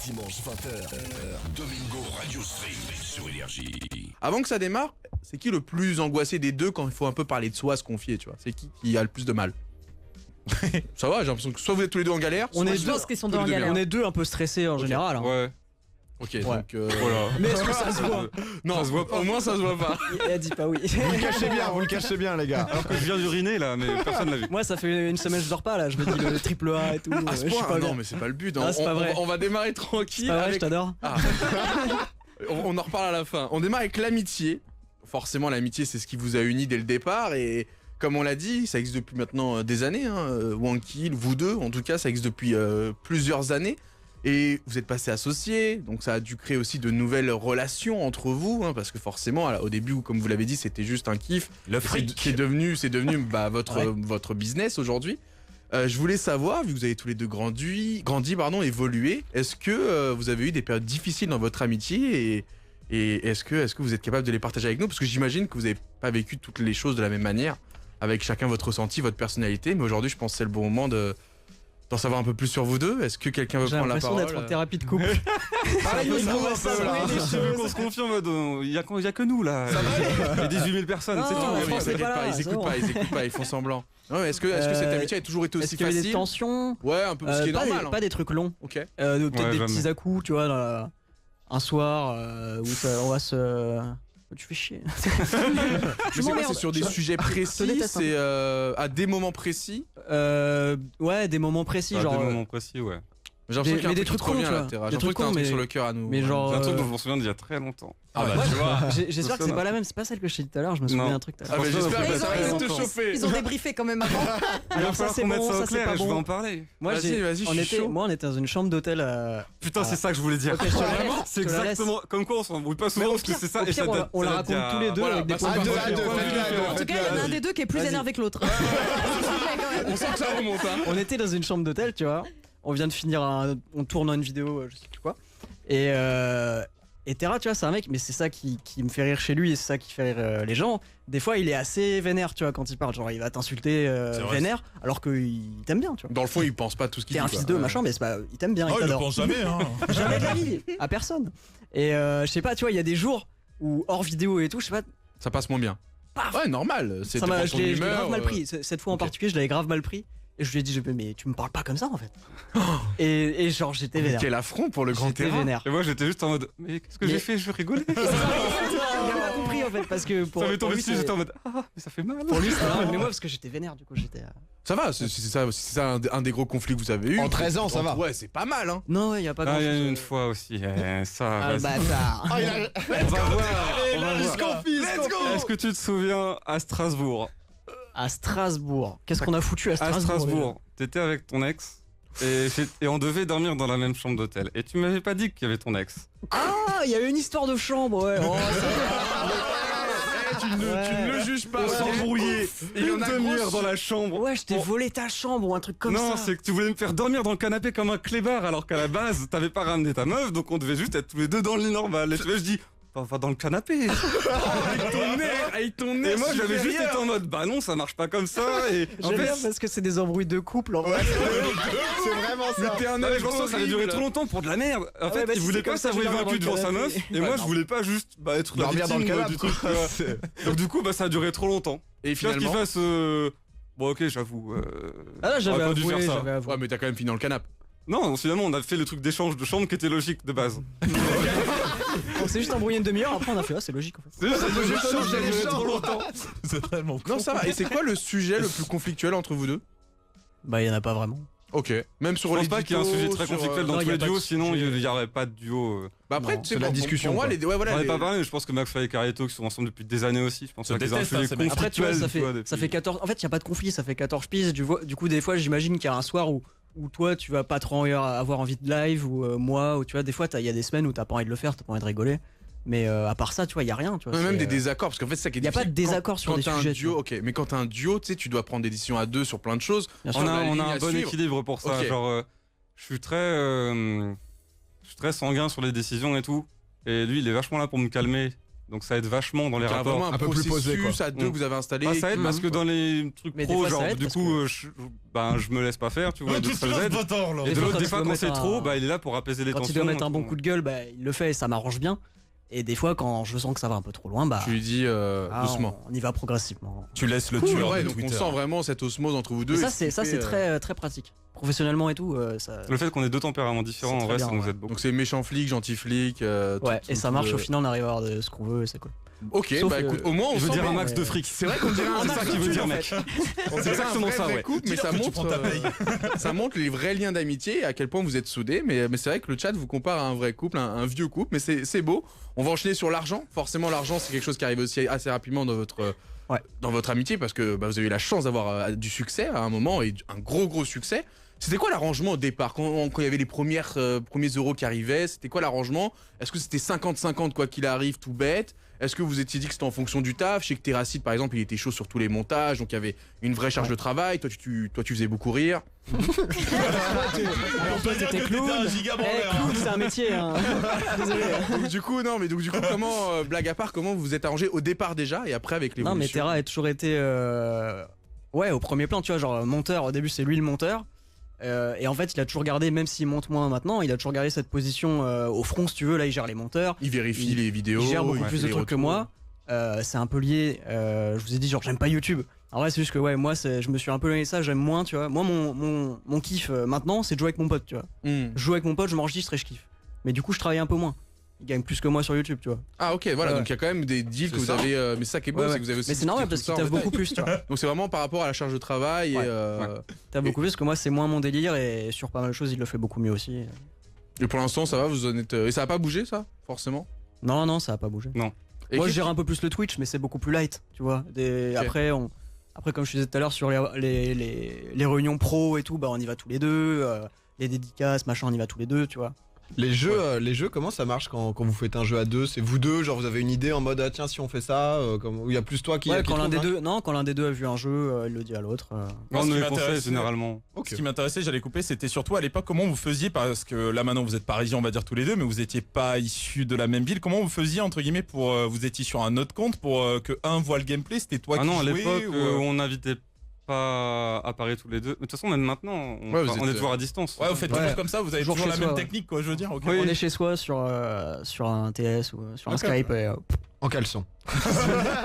Dimanche 20h, Domingo Radio Stream sur Énergie. Avant que ça démarre, c'est qui le plus angoissé des deux quand il faut un peu parler de soi, se confier, tu vois? C'est qui a le plus de mal? Ça va, j'ai l'impression que soit vous êtes tous les deux en galère, On soit est je deux pense qu'ils sont deux en galère. On est deux un peu stressés en général. Hein. Ouais. Ok, Ouais. donc Voilà. Mais est-ce que ça se voit? non, Ça se voit pas. au moins ça se voit pas. Elle a dit pas oui. Vous le cachez bien, les gars. Alors que je viens d'uriner là, mais personne l'a vu. Moi, ça fait une semaine que je dors pas là. Je me dis le triple A et tout. À ce je suis point, pas non, bien. mais c'est pas le but. Ah, c'est pas vrai. On va démarrer tranquille. Ah ouais, avec... je t'adore. Ah. On en reparle à la fin. On démarre avec l'amitié. Forcément, l'amitié, c'est ce qui vous a uni dès le départ. Et comme on l'a dit, ça existe depuis maintenant des années. Wankill, vous deux, en tout cas, ça existe depuis plusieurs années. Et vous êtes passés associés, donc ça a dû créer aussi de nouvelles relations entre vous, parce que forcément, au début, comme vous l'avez dit, c'était juste un kiff. Le fric. C'est devenu votre business aujourd'hui. Je voulais savoir, vu que vous avez tous les deux grandi, évolué, est-ce que vous avez eu des périodes difficiles dans votre amitié et est-ce que vous êtes capable de les partager avec nous? Parce que j'imagine que vous n'avez pas vécu toutes les choses de la même manière, avec chacun votre ressenti, votre personnalité, mais aujourd'hui, je pense que c'est le bon moment d'en savoir un peu plus sur vous deux. Est-ce que quelqu'un veut J'ai prendre la l'impression parole? d'être en thérapie de couple. Je veux qu'on se confie en mode, il y a que nous là. Il y a 18 000 personnes, Non, c'est non, tout. je Oui, pense que c'est t'inquiète pas là, ils c'est écoutent bon. pas, ils font semblant. Non, est-ce que cette amitié a toujours été Est-ce aussi qu'il y avait des facile? tensions? Ouais, un peu, ce qui est pas, normal. pas des trucs longs. Ok. Peut-être Ouais, des jamais. petits à-coups, tu vois, un soir où on va se. Tu fais chier. Mais c'est quoi, m'emmerde. c'est sur des sujets Je te précis, déteste un c'est à des moments précis. Ouais, des moments précis, À genre. des moments précis, ouais. J'ai l'impression qu'il y a un mais des truc qui trucs te revient cons, à tu la vois. terre. J'ai Des l'impression que trucs t'as un cons, truc mais- sur le cœur à nous. mais genre, C'est un truc dont je m'en souviens d'il y a très longtemps. Ah bah Ouais, tu vois. J'espère que c'est pas la même, c'est pas celle que je t'ai dit tout à l'heure, je me souviens Non. d'un truc. Ah bah j'espère que Ils ça ont- va ils ont- te chauffer. Ils ont débriefé quand même avant. Alors ça c'est bon, ça c'est pas et je vais bon. en parler. Moi Vas-y, vas-y, je suis chaud. on était dans une chambre d'hôtel. Putain, c'est ça que je voulais dire. Ok, je te la laisse, C'est je te la laisse. exactement comme quoi on s'en embrouille pas souvent Mais au parce que pire- c'est ça au et ça pire, date. on la ça date d'il y a- raconte tous les deux Voilà, avec des bah, points c'est de vue parfait. différents. En tout cas, il y en a un des deux qui est plus énervé que l'autre. On sent que ça remonte. On était dans une chambre d'hôtel, tu vois. On vient de finir on tourne une vidéo, je sais plus quoi. Et Terra, tu vois, c'est un mec, mais c'est ça qui me fait rire chez lui et c'est ça qui fait rire les gens. Des fois, il est assez vénère, tu vois, quand il parle. Genre, il va t'insulter vrai. vénère, alors qu'il t'aime bien, tu vois. Dans le fond, il pense pas tout ce qu'il T'es dit. un quoi. fils de machin, mais c'est pas, il t'aime bien, il Oh, il le t'adore. pense jamais, hein. Jamais de la vie, à personne. Et je sais pas, tu vois, il y a des jours où hors vidéo et tout, je sais pas, Ça passe moins bien. Ouais, normal. C'est ça pour m'a, ton je l'ai humeur, grave mal pris. Cette fois en ok. particulier, je l'avais grave mal pris. Et je lui ai dit, mais tu me parles pas comme ça en fait. et genre, j'étais vénère. Quel affront pour le grand J'étais terrain. vénère. Et moi j'étais juste en mode, mais qu'est-ce que Mais- j'ai fait? Je veux rigoler. Il a pas compris en fait, parce que pour, Ça m'est pour tombé lui, dessus, c'est- j'étais en mode, ah, mais ça fait mal. pour lui, c'était normal. Mais moi, parce que j'étais vénère, du coup, j'étais. Ça va, c'est ça un des gros conflits que vous avez eu. En 13 ans, ça va. Ouais, c'est pas mal, hein. Non, ouais, y a pas grand Ah, il y a chose. une fois aussi, ça. Ah, vas-y. bâtard. On va voir. On va voir. Let's go. Est-ce que tu te souviens à Strasbourg? À Strasbourg. Qu'est-ce qu'on a foutu à À Strasbourg? Strasbourg, t'étais avec ton ex et on devait dormir dans la même chambre d'hôtel. Et tu m'avais pas dit qu'il y avait ton ex. Ah, il y a eu une histoire de chambre, ouais. Oh, Tu ne le juges pas. On s'embrouillait Il y en une a demi-heure gros- dans la chambre. ouais, je t'ai volé ta chambre ou un truc comme Non, ça. c'est que tu voulais me faire dormir dans le canapé comme un clébard alors qu'à la base, t'avais pas ramené ta meuf, donc on devait juste être tous les deux dans le lit normal. Et tu vois, je dis, va dans le canapé. Avec ton Et moi, j'avais juste été en mode, bah non, ça marche pas comme ça. Et en J'aime fait, bien parce que c'est des embrouilles de couple en vrai. C'est vraiment ça. T'es un non, mais je homme pense que ça allait durer horrible. trop longtemps pour de la merde. En Ouais, fait, bah, il si voulait c'est comme pas ça, s'avouer je vais vaincu dormir devant dans le sa meuf. canapé. Et moi, Ouais, je non. voulais pas juste être la Dormir dans le victime canapé, du truc. Donc du coup, bah ça a duré trop longtemps. Et Pire qu'il finalement. fasse. Bon, ok, j'avoue. Ah là, j'avais On aurait pas dû avoué, faire ça. j'avais avoué. Ouais, mais t'as quand même fini dans le canapé. Non, finalement, on a fait le truc d'échange de chambre qui était logique de base. On s'est juste embrouillé une demi-heure, après on a fait, ah, c'est logique en fait. C'est juste que juste ça a changer les duré trop chambres. longtemps. C'est tellement con. Non, ça va. Et c'est quoi le sujet le plus conflictuel entre vous deux? Bah, y en a pas vraiment. Ok. Même Je sur pense les pas qu'il y ait un ditos, sujet très sur, conflictuel non, dans y tous a les pas de duos, sinon sujet. il y aurait pas de duo. Bah après, Non, tu sais, c'est la pour- discussion, Pour moi, quoi. les ouais, voilà. On en a les- pas parlé, mais je pense que McFly et Carito qui sont ensemble depuis des années aussi. Je pense Se pas qu'ils aient un détestent, hein, sujet ces mecs. Après, tu vois, conflictuel. ça fait, depuis- ça fait 14. En fait, y a pas de conflit, ça fait 14 piges. Du coup, des fois, j'imagine qu'il y a un soir où toi, tu vas pas trop avoir envie de live, ou moi, ou tu vois, des fois, il y a des semaines où t'as pas envie de le faire, t'as pas envie de rigoler. Mais à part ça, tu vois, y a rien. Tu vois, Ouais, même c'est, des désaccords, parce qu'en fait, c'est ça qui est y a pas de difficile. désaccord sur Quand des t'as un sujets, tu duo, vois. ok, mais quand t'as un duo, tu sais, tu dois prendre des décisions à deux sur plein de choses. Bien sûr. On la a ligne un à bon suivre. équilibre pour ça. Ok. Genre, je suis très sanguin sur les décisions et tout. Et lui, il est vachement là pour me calmer Donc ça aide vachement dans les Il y a rapports. vraiment un peu plus posé, processus quoi. à deux que vous avez installé. Ah, ça aide parce que dans les trucs Mais des pro, fois, ça genre aide du parce coup, je me laisse pas faire, tu vois, d'autres ça les aide. Et Des de fois, l'autre, quand des tu fois dois quand mettre c'est un- trop, bah il est là pour apaiser les Quand tensions. il doit mettre un bon donc, coup de gueule, bah, il le fait et ça m'arrange bien. Et des fois, quand je sens que ça va un peu trop loin, bah, Tu lui dis doucement. on y va progressivement. Tu laisses le Cool, tueur ouais, de donc on Twitter. sent vraiment cette osmose entre vous deux. Et et ça, ce c'est qui ça, fait, c'est très pratique. Professionnellement et tout, ça. Le fait qu'on ait deux tempéraments différents, C'est en très vrai, ça bien, nous ouais. aide beaucoup. Donc c'est méchant flic, gentil flic. Ouais, et ça marche au final, on arrive à avoir de ce qu'on veut et c'est cool. Ok, Sauf, bah écoute, au moins on Je veux sent dire un bien. max de fric. C'est vrai qu'on dirait un C'est ça qu'il veut dire, mec. C'est exactement ça, ouais. Couple, mais ça montre, ça montre les vrais liens d'amitié et à quel point vous êtes soudés. Mais c'est vrai que le chat vous compare à un vrai couple, un vieux couple, mais c'est beau. On va enchaîner sur l'argent. Forcément, l'argent, c'est quelque chose qui arrive aussi assez rapidement dans votre amitié parce que vous avez eu la chance d'avoir du succès à un moment et un gros succès. C'était quoi l'arrangement au départ quand il y avait les premiers euros qui arrivaient? C'était quoi l'arrangement? Est-ce que c'était 50-50 quoi qu'il arrive, tout bête? Est-ce que vous étiez dit que c'était en fonction du taf? Je sais que Terracide par exemple, il était chaud sur tous les montages, donc il y avait une vraie charge de travail. Toi, tu faisais beaucoup rire. Alors toi, t'étais clown. Clown, c'est un métier. Hein. Désolé. Donc du coup, comment, blague à part, comment vous vous êtes arrangé au départ déjà et après avec l'évolution? Non, mais Terra a toujours été au premier plan, tu vois, genre monteur. Au début, c'est lui le monteur. Et en fait, il a toujours gardé, même s'il monte moins maintenant, il a toujours gardé cette position au front, si tu veux. Là, il gère les monteurs. Il vérifie les vidéos. Il gère beaucoup il plus fait de les trucs que retours. moi. C'est un peu lié. Je vous ai dit, genre, j'aime pas YouTube. En vrai, c'est juste que, ouais, moi, je me suis un peu éloigné de ça, j'aime moins, tu vois. Moi, mon kiff maintenant, c'est de jouer avec mon pote, tu vois. Hmm. Je joue avec mon pote, je m'enregistre et je kiffe. Mais du coup, je travaille un peu moins. Il gagne plus que moi sur YouTube, tu vois. Ah ok, voilà, Ouais. donc il y a quand même des deals C'est que vous ça. avez. Mais ça qui est beau, Ouais, c'est ouais. que vous avez aussi. Mais c'est normal tout parce ça qu'il en taffe beaucoup détail. plus, tu vois. Donc c'est vraiment par rapport à la charge de travail Ouais. et T'as beaucoup plus parce que moi, c'est moins mon délire et sur pas mal de choses, il le fait beaucoup mieux aussi. et pour l'instant ça va, vous en êtes. Et ça a pas bougé ça, forcément. Non, ça a pas bougé. Et Moi, qu'est-ce je gère un peu plus le Twitch, mais c'est beaucoup plus light, tu vois. Ok. Après, comme je disais tout à l'heure, sur les réunions pro et tout, bah, on y va tous les deux. Les dédicaces, machin, on y va tous les deux, tu vois. Les jeux, comment ça marche quand vous faites un jeu à deux? C'est vous deux, genre vous avez une idée en mode ah tiens si on fait ça, ou il y a plus toi qui. Ouais, qui quand l'un trouve, des hein. deux, non, quand l'un des deux a vu un jeu, il le dit à l'autre. On ce qui nous les conseille m'intéressait- généralement. Ok. Ce qui m'intéressait, j'allais couper, c'était surtout à l'époque comment vous faisiez, parce que là maintenant vous êtes parisiens, on va dire tous les deux, mais vous étiez pas issus de la même ville. Comment vous faisiez entre guillemets pour vous étiez sur un autre compte pour que un voit le gameplay, c'était toi Ah qui non, à jouais l'époque, ou, on n'invitait pas à Paris tous les deux. Mais de toute façon, même maintenant, Ouais, vous on êtes, est toujours à distance. Ouais, vous faites toujours comme ça, vous avez Toujours toujours la chez même soi, ouais. technique, quoi, je veux dire. ok. Oui. On est chez soi sur un TS ou sur un Ok. Skype. Et, En caleçon.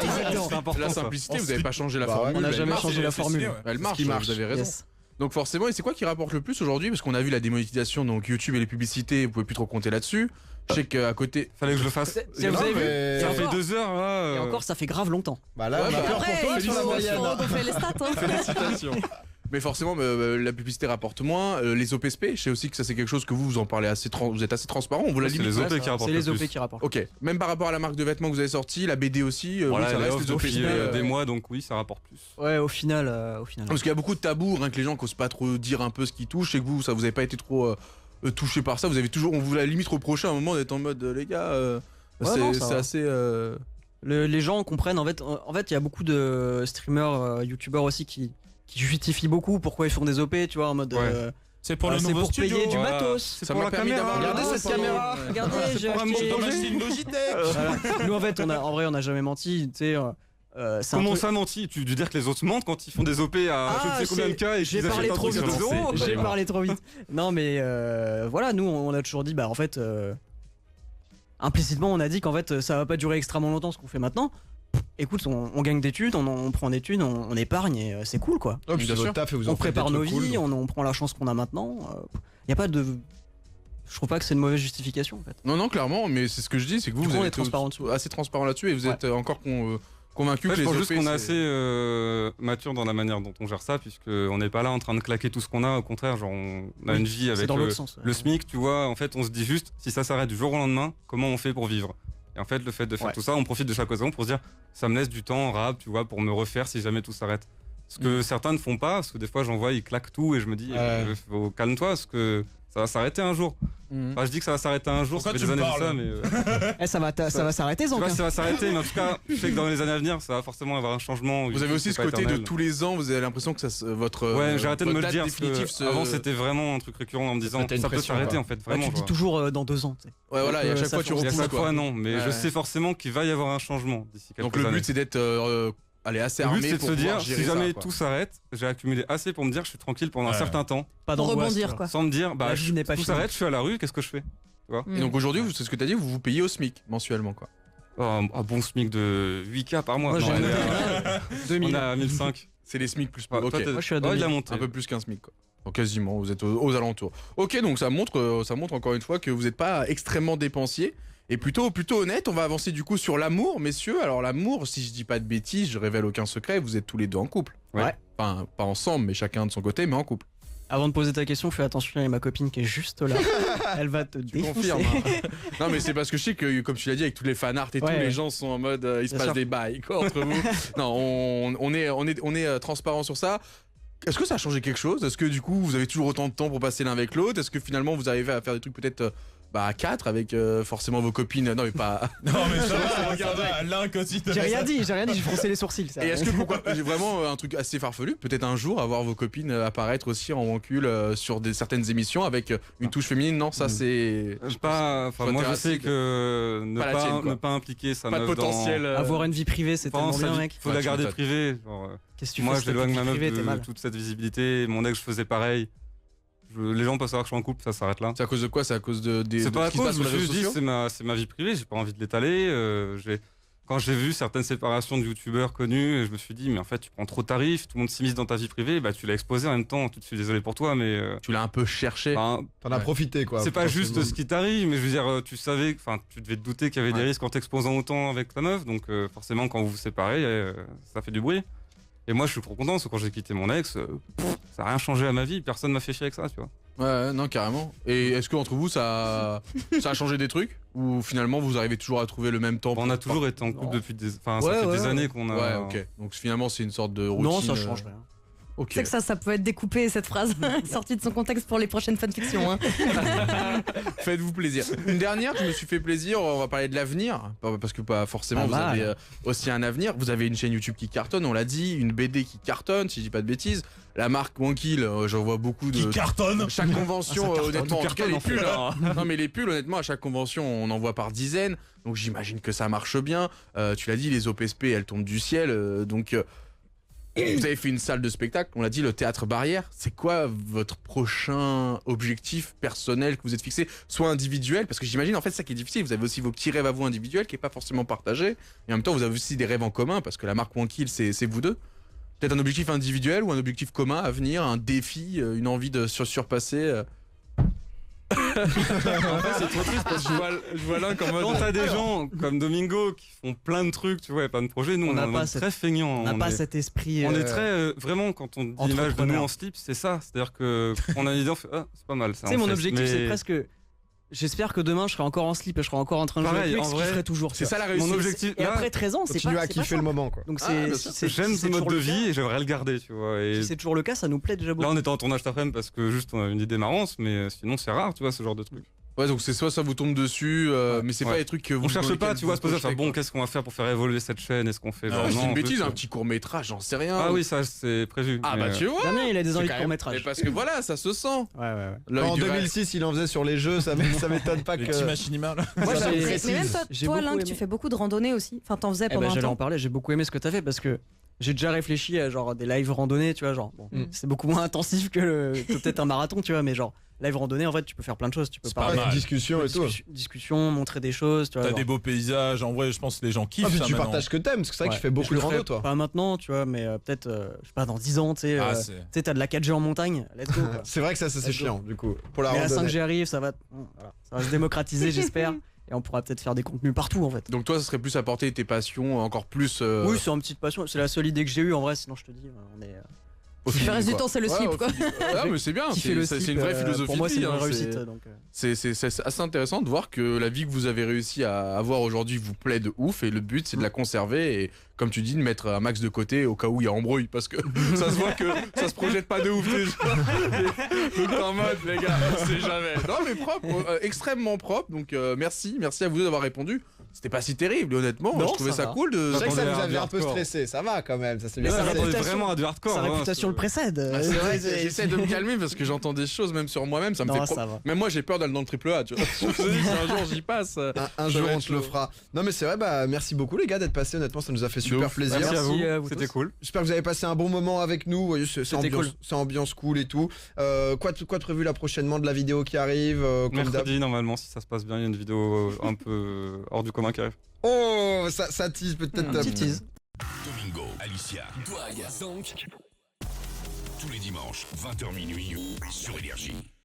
Exactement. C'est important. La ça. simplicité, On vous avez se pas changé la Bah ouais. formule. On n'a elle jamais marche. changé la c'est formule. stylé, ouais. Elle marche, qui marche. vous avez raison. Yes. Donc forcément, et c'est quoi qui rapporte le plus aujourd'hui? Parce qu'on a vu la démonétisation, donc YouTube et les publicités, vous pouvez plus trop compter là-dessus. Je sais qu'à côté. Fallait que je le fasse. Vous avez vu mais- Ça Et fait encore- 2 heures là. Et encore, ça fait grave longtemps. Bah là, Ouais, on a bah, peur pour Après, toi il sur la faut moyenne. gonfler les stats. Hein. Félicitations. Mais forcément, la publicité rapporte moins. Les OPSP, je sais aussi que ça c'est quelque chose que vous en parlez assez, vous êtes assez transparent. On vous l'a C'est limite. les OP presque. qui rapportent C'est le les OP plus. qui rapportent. Ok. Même par rapport à la marque de vêtements que vous avez sorti, la BD aussi. Voilà, oui, ça les reste offres les OPSP. depuis OPSP, des mois, donc oui, ça rapporte plus. Ouais, au final. Parce qu'il y a beaucoup de tabous, rien que les gens n'osent pas trop dire un peu ce qui touche. Et que vous, ça vous avez pas été trop touché par ça. Vous avez toujours, on vous l'a limite reproché à un moment d'être en mode les gars. Ouais, non, ça c'est va. assez. Les gens comprennent. En fait, il y a beaucoup de streamers, youtubeurs aussi qui justifient beaucoup pourquoi ils font des OP, tu vois, en mode. Ouais. C'est pour le c'est nouveau pour studio. payer du Voilà. matos. C'est Ça pour m'a la permis caméra. d'avoir. Regardez cette caméra. Regardez, j'ai pour un acheté. On a acheté une Logitech. Voilà. Nous, en fait, en vrai, on n'a jamais menti. Tu sais, c'est un Comment truc- ça menti? Tu veux dire que les autres mentent quand ils font des OP à Ah, je ne sais combien de cas et j'ai qu'ils parlé achètent un trop truc à vite. 2 euros? J'ai parlé trop vite. Non, mais voilà, nous, on a toujours dit, bah, en fait, implicitement, on a dit qu'en fait, ça va pas durer extrêmement longtemps ce qu'on fait maintenant. Écoute, on gagne des thunes, on prend des thunes, on épargne et c'est cool, quoi. Oh, puis Bien c'est votre sûr. taf et vous en On faites des prépare nos trucs cool, vies, donc. on prend la chance qu'on a maintenant. Y a pas de. Je trouve pas que c'est une mauvaise justification, en fait. Non, clairement, mais c'est ce que je dis, c'est que vous, Du coup, vous on avez est transparent dessus. assez transparent là-dessus et vous êtes encore convaincu Ouais, que je les pense OP, juste qu'on est c'est- assez mature dans la manière dont on gère ça, puisqu'on n'est pas là en train de claquer tout ce qu'on a. Au contraire, genre on a une vie C'est avec dans l'autre sens. le SMIC, tu vois. En fait, on se dit juste, si ça s'arrête du jour au lendemain, comment on fait pour vivre? Et en fait, le fait de faire Ouais. tout ça, on profite de chaque occasion pour se dire, ça me laisse du temps rap, tu vois, pour me refaire si jamais tout s'arrête. Ce que certains ne font pas, parce que des fois, j'en vois, ils claquent tout et je me dis, calme-toi, parce que Ça va s'arrêter un jour. Enfin, je dis que ça va s'arrêter un jour, Pourquoi ça fait tu des me années de ça, parles mais. Ça va s'arrêter, Je sais Zank. pas si ça va s'arrêter, mais en tout cas, je sais que dans les années à venir, ça va forcément avoir un changement. Vous avez aussi ce C'est pas côté de éternel. tous les ans, vous avez l'impression que votre Ouais, j'ai arrêté de me votre le date dire. définitive Parce que Avant, c'était vraiment un truc récurrent en me disant C'était une ça peut pression, s'arrêter quoi. en fait. Ouais, Vraiment. tu dis genre. toujours dans 2 ans. Tu sais. Ouais, voilà, et à chaque ça fois tu change. Et à repousses chaque fois, quoi. non, mais je Ouais. sais forcément qu'il va y avoir un changement d'ici quelques Donc le années. but c'est d'être assez Le armé but, c'est de pour se pouvoir dire, gérer si ça, jamais quoi. tout s'arrête, j'ai accumulé assez pour me dire, je suis tranquille pendant un Ouais. certain temps, Pas Pour d'angoisse. rebondir, tu vois. quoi. sans me dire, bah, La vie n'est pas tout finie. s'arrête, je suis à la rue, qu'est-ce que je fais Et donc aujourd'hui, c'est ce que t'as dit, vous vous payez au SMIC mensuellement quoi. Un bon SMIC de 8K par mois. Moi, Non, j'ai on est noté à- 2000. on est à 1005. C'est les SMIC plus. Ouais, Ok. toi, t'es- Moi, je suis à Ouais, il 2000. a monté. Un peu plus qu'un SMIC quoi. Donc, quasiment, vous êtes aux alentours. Ok, donc ça montre encore une fois que vous n'êtes pas extrêmement dépensier et plutôt honnête. On va avancer du coup sur l'amour, messieurs. Alors l'amour, si je dis pas de bêtises, je révèle aucun secret, vous êtes tous les deux en couple. Ouais. Enfin, pas ensemble, mais chacun de son côté, mais en couple. Avant de poser ta question, fais attention, il y a ma copine qui est juste là. Elle va te Tu défoncer. confirmes. hein. Non, mais c'est parce que je sais que, comme tu l'as dit, avec tous les fanarts et tout, Ouais, les ouais. gens sont en mode, il se Bien passe sûr. des bails quoi, entre vous. Non, on est transparent sur ça. Est-ce que ça a changé quelque chose? Est-ce que du coup vous avez toujours autant de temps pour passer l'un avec l'autre? Est-ce que finalement vous arrivez à faire des trucs peut-être à 4 avec forcément vos copines? Non mais pas. Non, mais ça va, l'un quotidien. J'ai rien dit, j'ai froncé les sourcils. Ça. Et est-ce que pourquoi j'ai vraiment un truc assez farfelu? Peut-être un jour avoir vos copines apparaître aussi en wancul sur certaines émissions avec une touche féminine? Non, ça c'est Enfin, moi, je sais Terracide. que Pas la tienne, quoi. ne pas impliquer sa pas de meuf potentiel. Avoir une vie privée, c'est tellement bien, mec. Faut Ouais, la tu garder m'étonnes. privée. Genre, Qu'est-ce que tu moi, fais je l'éloigne ma meuf privée, t'es de mal. toute cette visibilité. Mon ex, je faisais pareil. Les gens peuvent savoir que je suis en couple, ça s'arrête là. C'est à cause de quoi? C'est à cause de C'est pas à ce qui se passe cause, sur je les me réseaux suis dit, sociaux? c'est ma vie privée, j'ai pas envie de l'étaler. Quand j'ai vu certaines séparations de youtubeurs connus, je me suis dit, mais en fait, tu prends trop de tarifs, tout le monde s'immisce dans ta vie privée, bah tu l'as exposé en même temps. Je suis désolé pour toi, mais. Tu l'as un peu cherché. Enfin, T'en as Ouais. profité quoi. c'est pas juste potentiellement. ce qui t'arrive, mais je veux dire, tu savais, enfin, tu devais te douter qu'il y avait des Ouais. risques en t'exposant autant avec ta meuf, donc forcément, quand vous vous séparez, ça fait du bruit. Et moi, je suis trop content, parce que quand j'ai quitté mon ex, ça a rien changé à ma vie, personne m'a fait chier avec ça, tu vois. Ouais, non, carrément. Et est-ce que entre vous, ça a changé des trucs? Ou finalement, vous arrivez toujours à trouver le même temps? On a toujours été en couple Non. depuis ça Ouais, fait ouais, des ouais. années qu'on a. Ouais, ok. Donc finalement, c'est une sorte de routine. Non, ça change rien. Ok. C'est que ça peut être découpé, cette phrase, sortie de son contexte pour les prochaines fanfictions. Hein. Faites-vous plaisir. Une dernière, je me suis fait plaisir. On va parler de l'avenir. Parce que pas forcément, Pas vous mal. avez aussi un avenir. Vous avez une chaîne YouTube qui cartonne, on l'a dit. Une BD qui cartonne, si je dis pas de bêtises. La marque Wankill, j'en vois beaucoup de. Qui cartonne. Chaque convention, Ah, ça cartonne, honnêtement, tout en tout cas, cartonne, les en fait. pulls. hein. Non, mais les pulls, honnêtement, à chaque convention, on en voit par dizaines. Donc j'imagine que ça marche bien. Tu l'as dit, les OPSP, elles tombent du ciel. Vous avez fait une salle de spectacle, on l'a dit, le Théâtre Barrière. C'est quoi votre prochain objectif personnel que vous êtes fixé? Soit individuel, parce que j'imagine, en fait, ça qui est difficile. Vous avez aussi vos petits rêves à vous individuels qui n'est pas forcément partagé. Et en même temps, vous avez aussi des rêves en commun, parce que la marque Wankill, c'est vous deux. Peut-être un objectif individuel ou un objectif commun à venir, un défi, une envie de surpasser. En fait, c'est trop triste parce que je vois l'un comme quand t'as des gens comme Domingo qui font plein de trucs, tu vois, et plein de projets, nous On on, n'a est pas très feignants. On n'a pas cet esprit. On est très vraiment quand on dit l'image de nous entrepreneur. en slip, c'est ça. C'est-à-dire que quand on a une idée, on fait c'est pas mal ça. Tu sais, on mon fait. objectif, Mais c'est presque. J'espère que demain, je serai encore en slip et je serai encore en train de jouer Pareil, avec lui, en ce que je vrai, ferai toujours. tu C'est vois. ça la réussite. mon objectif. Et là, après 13 ans, c'est Continue pas. à c'est pas kiffer ça. le moment quoi. Donc Ah, c'est. bien si sûr. c'est- j'aime si ce c'est mode toujours de le cas- vie et j'aimerais le garder, tu vois. Et Si c'est toujours le cas, ça nous plaît déjà beaucoup. là, on était en tournage cet après-midi parce que juste on a une idée marrante, mais sinon c'est rare, tu vois, ce genre de truc. Ouais, donc c'est soit ça vous tombe dessus, mais c'est pas Ouais. les trucs que vous. On cherche dans pas, lesquels tu vois, vous se poser à faire projetez, bon, quoi. qu'est-ce qu'on va faire pour faire évoluer cette chaîne? Est-ce qu'on fait genre C'est non, une on bêtise, veut- un petit court métrage, j'en sais rien. Ah oui, ça c'est prévu. Ah mais, bah tu vois. Damien, il a des C'est envies quand de même- court-métrage. Mais parce que voilà, ça se sent. Ouais, ouais, ouais. L'œil En du réel. 2006, il en faisait sur les jeux, ça m'étonne pas Les que. petits machinimal. Moi, Ça j'ai- me Mais précise. même J'ai toi, beaucoup Link, aimé. tu fais beaucoup de randonnées aussi. Enfin, t'en faisais Eh ben, pendant un j'allais en temps. parler, j'ai beaucoup aimé ce que t'as fait parce que j'ai déjà réfléchi à genre des lives randonnées, tu vois, genre bon, Mm. c'est beaucoup moins intensif que peut-être un marathon, tu vois, mais genre live randonnée en fait, tu peux faire plein de choses, tu peux C'est pas parler, mal. Discussion et tout. discussion, montrer des choses, tu vois. T'as genre. des beaux paysages. En vrai, je pense que les gens kiffent Ah, puis ça tu maintenant. partages ce que t'aimes, parce que c'est vrai que Ouais. tu fais beaucoup Je de le ferai rando toi. Pas maintenant, tu vois, mais peut-être je sais pas dans 10 ans, tu sais, Ah, tu c'est. sais t'as de la 4G en montagne, let's go. Quoi. C'est vrai que ça c'est Let's go. chiant du coup. Pour la Mais la randonnée. 5G arrive, ça va se démocratiser, j'espère. Et on pourra peut-être faire des contenus partout en fait. Donc toi, ça serait plus apporter tes passions encore plus. Oui, c'est une petite passion. C'est la seule idée que j'ai eue en vrai. Sinon, je te dis, on est. au Le feeling, reste du quoi. temps, c'est le Ouais, slip, au quoi. feeling. Ouais, mais c'est bien, Qui fait le c'est slip, une vraie philosophie. Pour moi, de c'est vie, une vraie hein, réussite. Donc, c'est assez intéressant de voir que la vie que vous avez réussi à avoir aujourd'hui vous plaît de ouf et le but c'est de la conserver et comme tu dis de mettre un max de côté au cas où il y a embrouille parce que ça se voit que ça se projette pas de ouf déjà. Donc t'es en mode les gars, on sait jamais. Non mais propre, extrêmement propre donc merci à vous deux d'avoir répondu. C'était pas si terrible honnêtement, Non, je trouvais ça ça va. cool de... C'est vrai que ça Attendez, vous un avait un peu hardcore. stressé, ça va quand même, ça s'est Mais bien ça Je passé. va, m'attendais réputation- vraiment à du hardcore. Sa hein, réputation le précède. Ah, c'est vrai, j'essaie de me calmer parce que j'entends des choses même sur moi-même, ça me Non, fait ça va. Même moi j'ai peur d'aller dans le triple A, tu vois. Je me dis, si un jour j'y passe. Un Ça jour va on être te le chaud. fera. Non mais c'est vrai, bah merci beaucoup les gars d'être passés, honnêtement ça nous a fait super ouf. plaisir. Merci à vous, à vous c'était tous. cool. J'espère que vous avez passé un bon moment avec nous. Vous voyez, c'est C'était ambiance, cool. c'est ambiance cool et tout. Quoi de prévu là prochainement de la vidéo qui arrive comme d'hab. Mercredi, normalement, si ça se passe bien, il y a une vidéo un peu hors du commun qui arrive. Oh, ça tease peut-être. Un petit tease. Domingo, Alicia, Douag, Zonk. Tous les dimanches, 20h minuit sur Énergie.